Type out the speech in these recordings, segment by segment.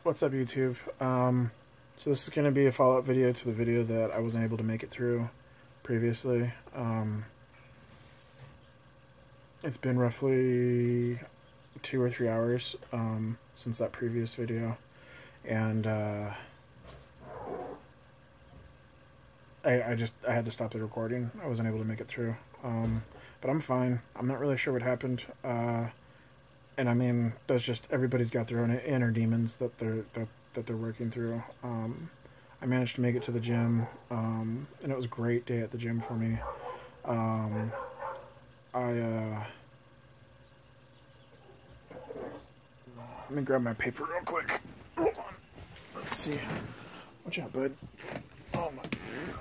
What's up, YouTube? So this is going to be a follow-up video to the video that I wasn't able to make it through previously. It's been roughly 2 or 3 hours since that previous video, and I had to stop the recording. I wasn't able to make it through, but I'm fine. I'm not really sure what happened. And I mean, that's just, everybody's got their own inner demons that they're working through. I managed to make it to the gym, and it was a great day at the gym for me. Let me grab my paper real quick. Hold on. Let's see. Watch out, bud. Oh my.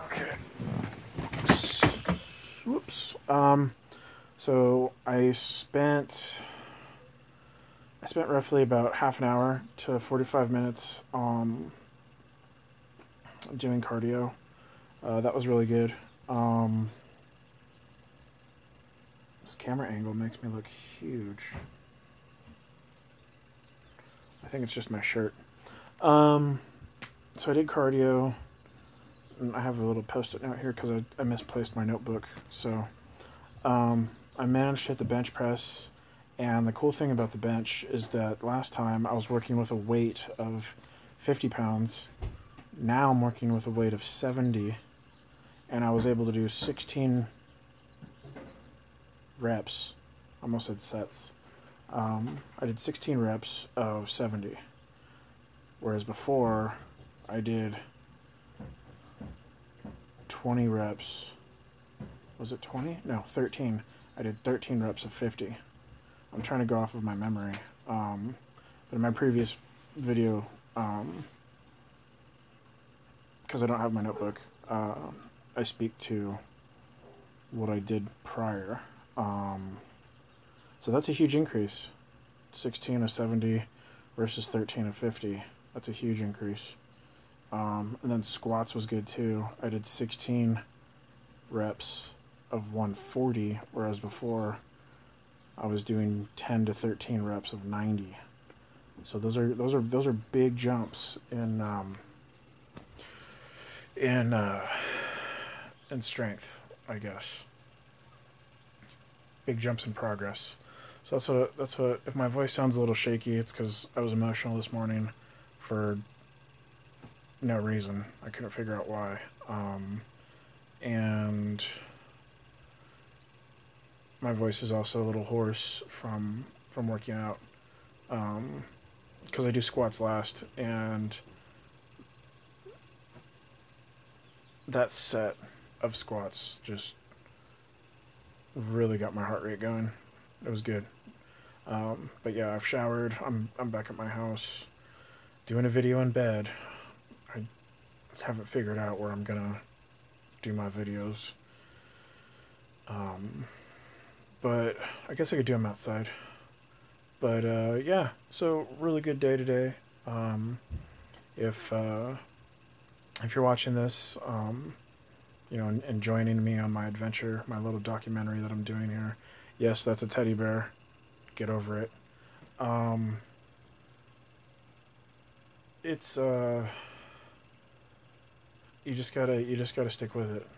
Okay. Whoops. So I spent roughly about half an hour to 45 minutes doing cardio. That was really good. This camera angle makes me look huge. I think it's just my shirt. So I did cardio. And I have a little post-it note here because I misplaced my notebook. So I managed to hit the bench press. And the cool thing about the bench is that last time I was working with a weight of 50 pounds. Now I'm working with a weight of 70. And I was able to do 16 reps. I almost said sets. I did 16 reps of 70. Whereas before, I did 20 reps. Was it 20? No, 13. I did 13 reps of 50. I'm trying to go off of my memory. But in my previous video, because I don't have my notebook, I speak to what I did prior. So that's a huge increase. 16 of 70 versus 13 of 50. That's a huge increase. And then squats was good too. I did 16 reps of 140, whereas before I was doing 10 to 13 reps of 90. So those are big jumps in strength, I guess. Big jumps in progress. So that's what. If my voice sounds a little shaky, it's because I was emotional this morning for no reason. I couldn't figure out why. And my voice is also a little hoarse from working out, because I do squats last, and that set of squats just really got my heart rate going. It was good. But yeah, I've showered. I'm back at my house doing a video in bed. I haven't figured out where I'm gonna do my videos. But I guess I could do them outside. But yeah, so really good day today. If you're watching this, you know, and joining me on my adventure, my little documentary that I'm doing here. Yes, that's a teddy bear. Get over it. It's you just gotta stick with it.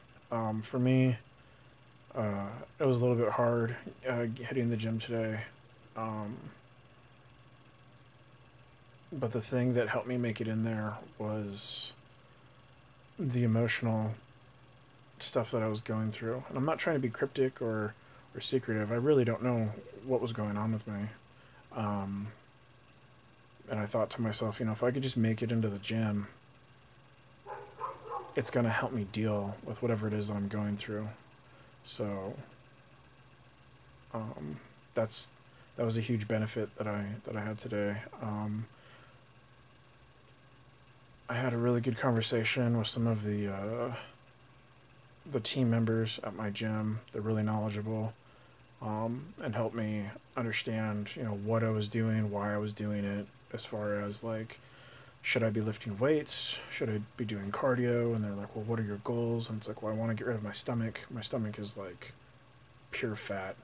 For me, it was a little bit hard hitting the gym today. But the thing that helped me make it in there was the emotional stuff that I was going through. And I'm not trying to be cryptic or secretive. I really don't know what was going on with me. And I thought to myself, you know, if I could just make it into the gym, it's going to help me deal with whatever it is that I'm going through. So that was a huge benefit that I had today. I had a really good conversation with some of the team members at my gym. They're really knowledgeable, and helped me understand, you know, what I was doing, why I was doing it, as far as like, should I be lifting weights? Should I be doing cardio? And they're like, well, what are your goals? And it's like, well, I want to get rid of my stomach. My stomach is like pure fat.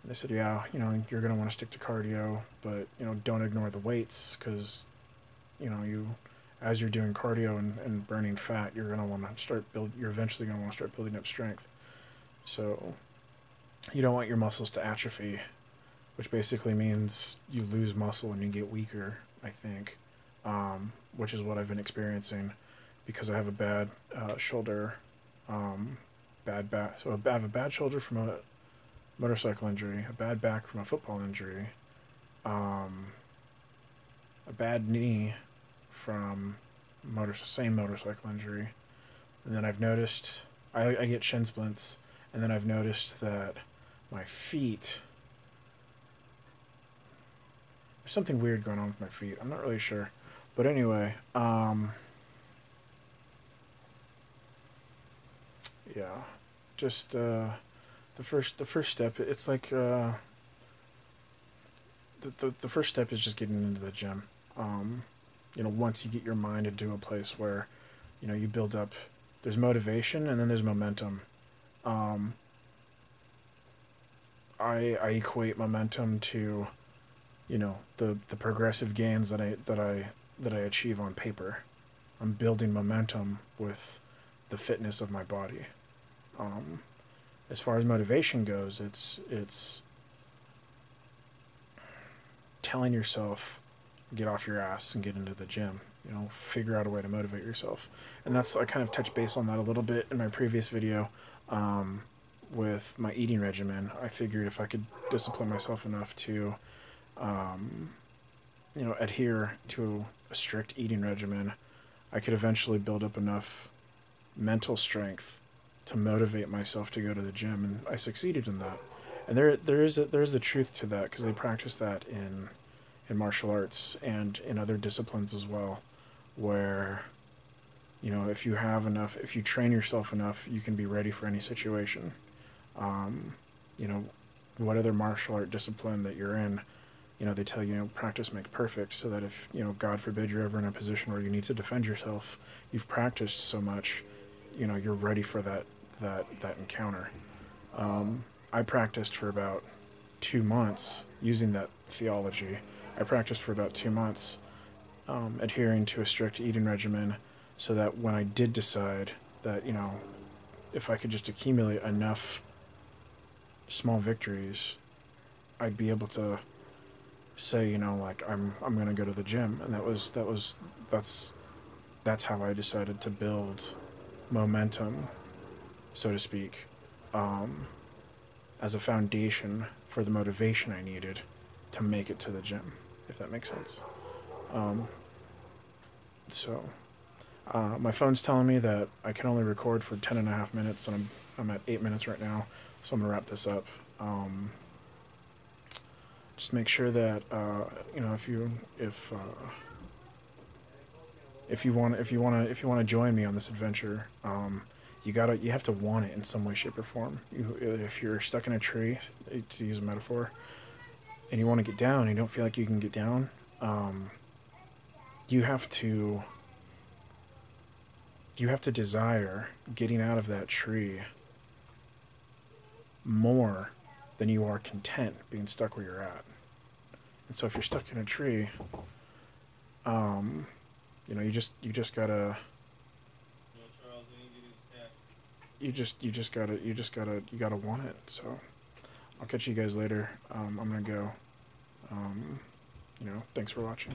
And they said, yeah, you know, you're going to want to stick to cardio, but, you know, don't ignore the weights, because as you're doing cardio and burning fat, you're eventually gonna want to start building up strength. So you don't want your muscles to atrophy, which basically means you lose muscle and you get weaker, I think, which is what I've been experiencing because I have a bad shoulder, bad back. So I have a bad shoulder from a motorcycle injury, a bad back from a football injury, a bad knee from same motorcycle injury, and then I've noticed I get shin splints, and then I've noticed that my feet, there's something weird going on with my feet. I'm not really sure, but anyway, yeah, just the first step. It's like the first step is just getting into the gym. Once you get your mind into a place where, you build up, there's motivation and then there's momentum. I equate momentum to, the progressive gains that I achieve on paper. I'm building momentum with the fitness of my body. As far as motivation goes, it's telling yourself, get off your ass and get into the gym. Figure out a way to motivate yourself. And I kind of touched base on that a little bit in my previous video with my eating regimen. I figured if I could discipline myself enough to, adhere to a strict eating regimen, I could eventually build up enough mental strength to motivate myself to go to the gym, and I succeeded in that. And there is a truth to that, because they practice that in martial arts and in other disciplines as well, where if you train yourself enough, you can be ready for any situation. What other martial art discipline that you're in, they tell you, practice makes perfect, so that if, God forbid, you're ever in a position where you need to defend yourself, you've practiced so much, you're ready for that encounter. I practiced for about 2 months using that theology. I practiced for about 2 months adhering to a strict eating regimen, so that when I did decide that, if I could just accumulate enough small victories, I'd be able to say, I'm gonna go to the gym. And that's how I decided to build momentum, so to speak, as a foundation for the motivation I needed to make it to the gym, if that makes sense. My phone's telling me that I can only record for 10.5 minutes, and I'm at 8 minutes right now, so I'm gonna wrap this up. Just make sure that if you want to join me on this adventure, you have to want it in some way, shape, or form. If you're stuck in a tree, to use a metaphor, and you want to get down and you don't feel like you can get down, you have to desire getting out of that tree more than you are content being stuck where you're at. And so if you're stuck in a tree, you just gotta want it. So I'll catch you guys later. I'm gonna go. Thanks for watching.